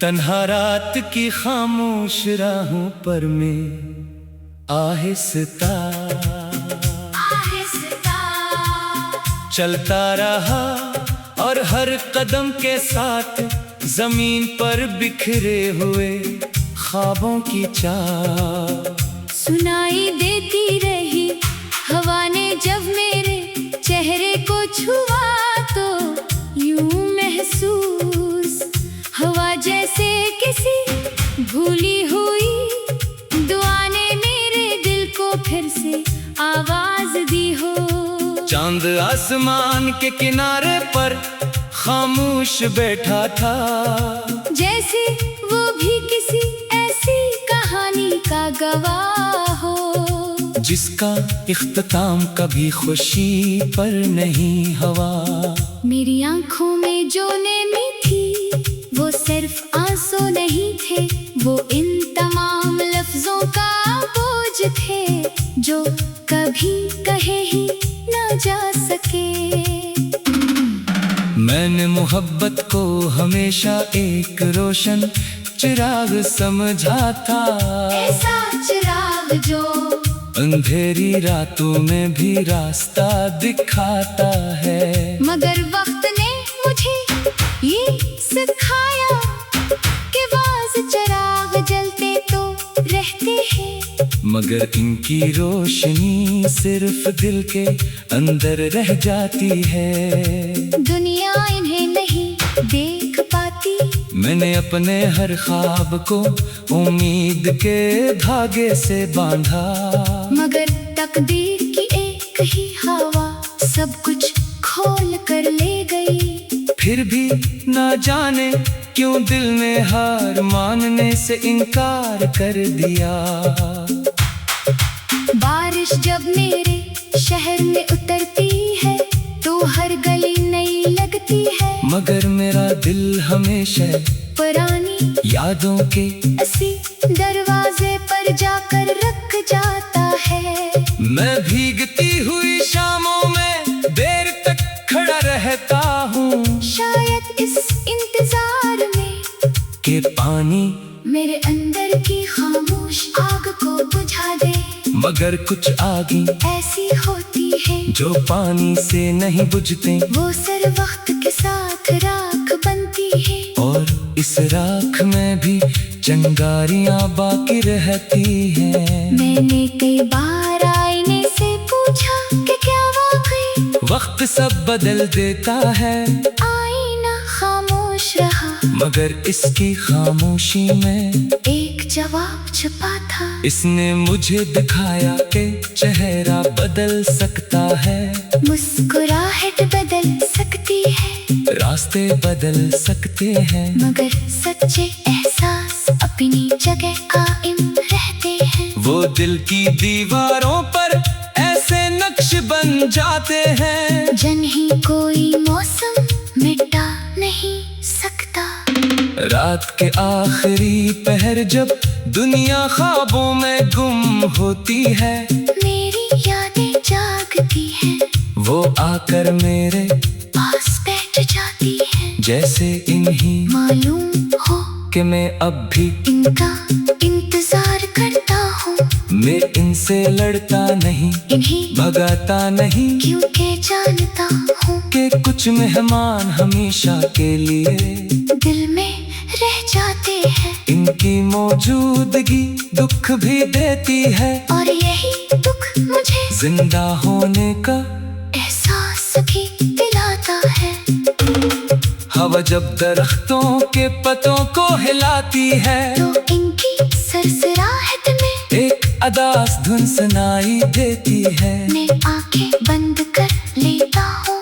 तन्हा रात की खामोश राहों पर मैं आहिस्ता चलता रहा और हर कदम के साथ जमीन पर बिखरे हुए ख्वाबों की चाह सुनाई देती रही। हवा ने जब मेरे चेहरे को छुआ तो यूं महसूस हवा जैसे किसी भूली हुई दुआ ने मेरे दिल को फिर से आवाज दी हो। चांद आसमान के किनारे पर खामोश बैठा था, जैसे वो भी किसी ऐसी कहानी का गवाह हो जिसका इख्तिताम कभी खुशी पर नहीं हवा। मेरी आंखों में जो नमी थी वो सिर्फ आंसू नहीं थे, वो इन तमाम लफ्जों का बोझ थे जो कभी कहे ही न जा सके। मैंने मोहब्बत को हमेशा एक रोशन चिराग समझा था, ऐसा चिराग जो अंधेरी रातों में भी रास्ता दिखाता है। मगर वक्त ने मुझे ये सिखाया कि बाज़ चिराग जलते तो रहते हैं, मगर इनकी रोशनी सिर्फ दिल के अंदर रह जाती है। दुनिया इन्हें नहीं देख पाती। मैंने अपने हर ख्वाब को उम्मीद के धागे से बांधा, मगर तकदीर की एक ही हवा सब कुछ खोल कर ले गई। फिर भी ना जाने क्यों दिल ने हार मानने से इनकार कर दिया। बारिश जब मेरे शहर में उतरती है तो हर गली नई लगती है, मगर मेरा दिल हमेशा पुरानी यादों के ऐसी दरवाजे पर जाकर रुक जाता है। मैं भीगती हुई शामों में देर तक खड़ा रहता हूँ, शायद इस इंतजार में कि पानी मेरे अंदर की खामोश आग को बुझा दे। मगर कुछ आगी ऐसी होती है जो पानी से नहीं बुझते, वो सर वक्त के साथ राख बनती है, और इस राख में भी चिंगारियां बाकी रहती हैं। मैंने कई बार आईने से पूछा कि क्या वाकई वक्त सब बदल देता है, आईना खामोश रहा, मगर इसकी खामोशी में एक जवाब छुपा था। इसने मुझे दिखाया कि चेहरा बदल सकता है, मुस्कुराहट बदल सकती है, रास्ते बदल सकते हैं, मगर सच्चे एहसास अपनी जगह कायम रहते हैं। वो दिल की दीवारों पर ऐसे नक्श बन जाते हैं जिन्हें कोई मौसम मिटा नहीं सकता। रात के आखिरी पहर जब दुनिया ख्वाबों में गुम होती है, मेरी यादें जागती हैं, वो आकर मेरे पास बैठ जाती हैं, जैसे इन्हीं मालूम हो कि मैं अब भी इनका इंतजार करता हूँ। मैं इनसे लड़ता नहीं, इन्हें भगाता नहीं, क्योंकि जानता हूँ कि कुछ मेहमान हमेशा के लिए दिल में रह जाते हैं। इनकी मौजूदगी दुख भी देती है, और यही दुख मुझे जिंदा होने का एहसास भी दिलाता है। हवा जब दरख्तों के पत्तों को हिलाती है तो इनकी सरसराहट में एक अदास धुन सुनाई देती है, मैं आंखें बंद कर लेता हूँ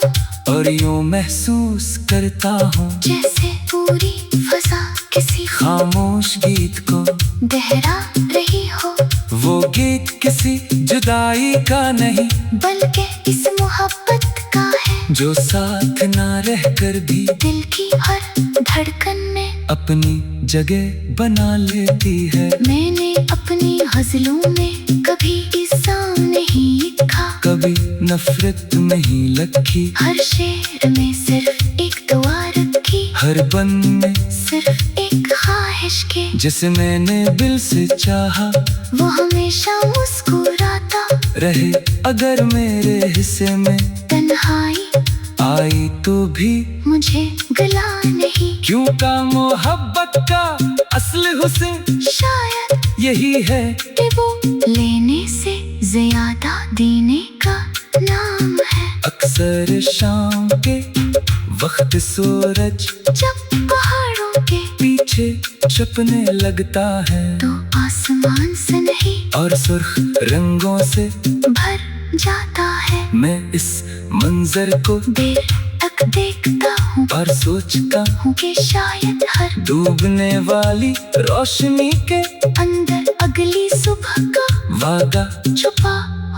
और यूं महसूस करता हूँ जैसे पूरी फजा किसी खामोश गीत को दोहरा रही हो। वो गीत किसी जुदाई का नहीं, बल्कि इस मोहब्बत का है जो साथ ना रहकर भी दिल की हर धड़कन में अपनी जगह बना लेती है। मैंने अपनी गज़लों में कभी इल्ज़ाम नहीं लिखा, कभी नफरत नहीं लखी, हर शेर में सिर्फ एक दुआ रखी, हर बन में सिर्फ एक ख्वाहिश के जिसे मैंने दिल से चाहा वो हमेशा मुस्कुराता रहे। अगर मेरे हिस्से में तन्हाई आई तो भी मुझे गला नहीं। क्यों का मोहब्बत का असली हुस्न शायद यही है कि वो लेने से ज्यादा देने का नाम है। अक्सर शाम के वक्त सूरज जब पहाड़ों के पीछे छुपने लगता है तो आसमान से नहीं और सुर्ख रंगों से भर जाता है। मैं इस मंजर को देर तक देखता हूँ और सोचता हूँ कि शायद हर डूबने वाली रोशनी के अंदर अगली सुबह का वादा छुपा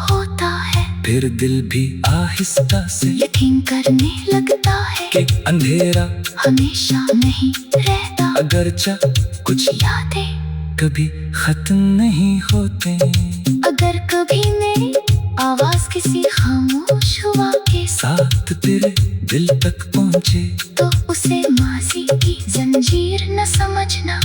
होता है। फिर दिल भी आहिस्ता से यकीन करने लगता है कि अंधेरा हमेशा नहीं रहता। अगरचा कुछ यादें कभी खत्म नहीं होते। अगर कभी मेरी आवाज किसी खामोश हुआ के साथ तेरे दिल तक पहुँचे तो उसे माजी की जंजीर न समझना।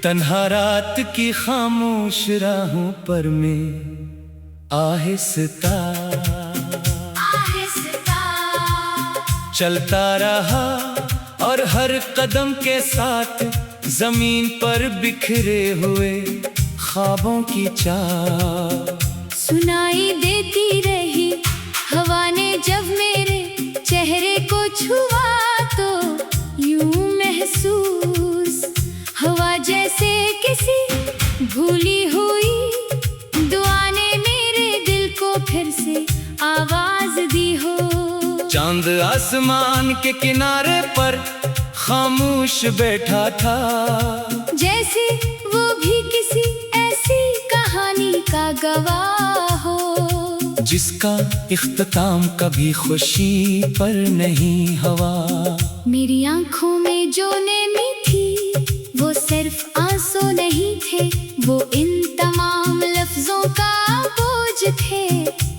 तन्हा रात की खामोश राहों पर मैं आहिस्ता चलता रहा और हर कदम के साथ जमीन पर बिखरे हुए ख्वाबों की चाह सुनाई देती रही हवा ने जब मेरे चेहरे को छुआ तो यूं महसूस हवा जैसे किसी भूली हुई दुआ ने मेरे दिल को फिर से आवाज दी हो। चांद आसमान के किनारे पर खामोश बैठा था जैसे वो भी किसी ऐसी कहानी का गवाह हो जिसका इख्तिताम कभी खुशी पर नहीं हवा। मेरी आंखों में जो नमी थी वो सिर्फ आंसू नहीं थे, वो इन तमाम लफ्जों का बोझ थे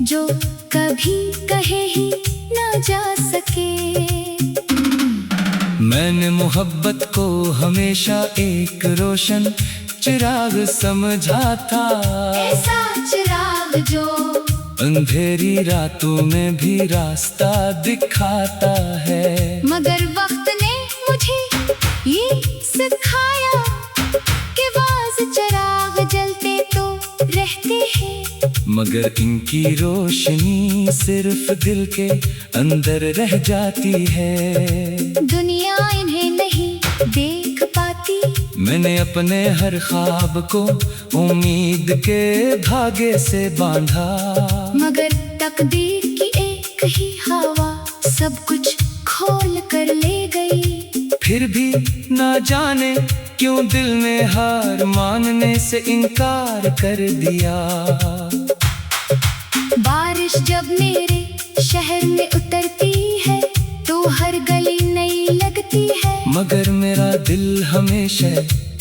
जो कभी कहे ही न जा सके। मैंने मोहब्बत को हमेशा एक रोशन चिराग समझा था, ऐसा चिराग जो अंधेरी रातों में भी रास्ता दिखाता है। मगर वक्त ने मुझे ये सिखाया कि बाज़ चिराग जलते तो रहते हैं, मगर इनकी रोशनी सिर्फ दिल के अंदर रह जाती है। दुनिया इन्हें नहीं देख पाती। मैंने अपने हर ख्वाब को उम्मीद के धागे से बांधा, मगर तकदीर की एक ही हवा सब कुछ खोल कर ले गई। फिर भी ना जाने क्यों दिल ने हार मानने से इनकार कर दिया। बारिश जब मेरे शहर में उतरती है तो हर गली नई लगती है, मगर मेरा दिल हमेशा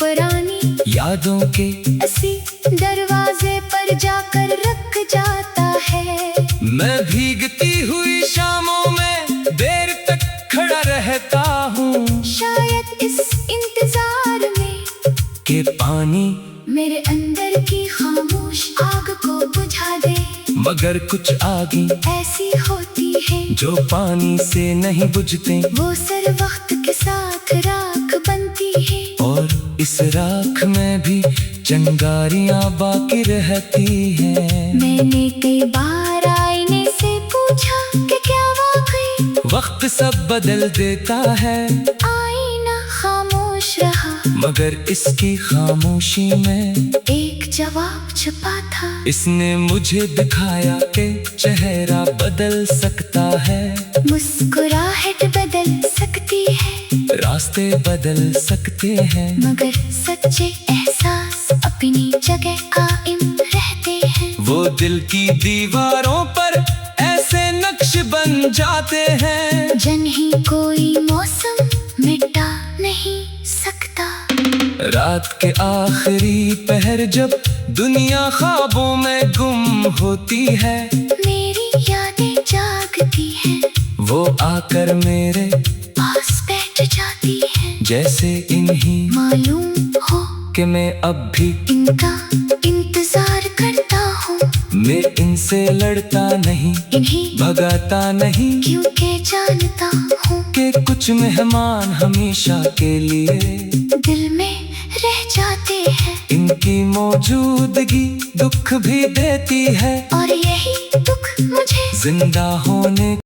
पुरानी यादों के ऐसी दरवाजे पर जाकर रख जाता है। मैं भीगती हुई शामों में देर तक खड़ा रहता हूँ, शायद इस इंतजार में कि पानी मेरे अंदर की खामोश आग को बुझा दे। मगर कुछ आगे ऐसी होती है जो पानी से नहीं बुझते, वो सर वक्त के साथ राख बनती है, और इस राख में भी चिंगारियां बाकी रहती हैं। मैंने कई बार आईने से पूछा कि क्या वाकई वक्त सब बदल देता है, आईना खामोश रहा, मगर इसकी खामोशी में एक जवाब छुपा था। इसने मुझे दिखाया कि चेहरा बदल सकता है, मुस्कुराहट बदल सकती है, रास्ते बदल सकते हैं, मगर सच्चे एहसास अपनी जगह कायम रहते हैं। वो दिल की दीवारों पर ऐसे नक्श बन जाते हैं जिन्हें कोई मौसम मिटा नहीं सकता। रात के आखिरी पहर जब दुनिया ख्वाबों में गुम होती है, मेरी यादें जागती हैं, वो आकर मेरे पास बैठ जाती है। जैसे इन्हीं मालूम हो कि मैं अब भी इनका इंतजार करता हूँ। मैं इनसे लड़ता नहीं, इन्हीं भगाता नहीं, क्योंकि जानता हूँ कि कुछ मेहमान हमेशा के लिए दिल में रह जाते हैं। इनकी मौजूदगी दुख भी देती है, और यही दुख मुझे जिंदा होने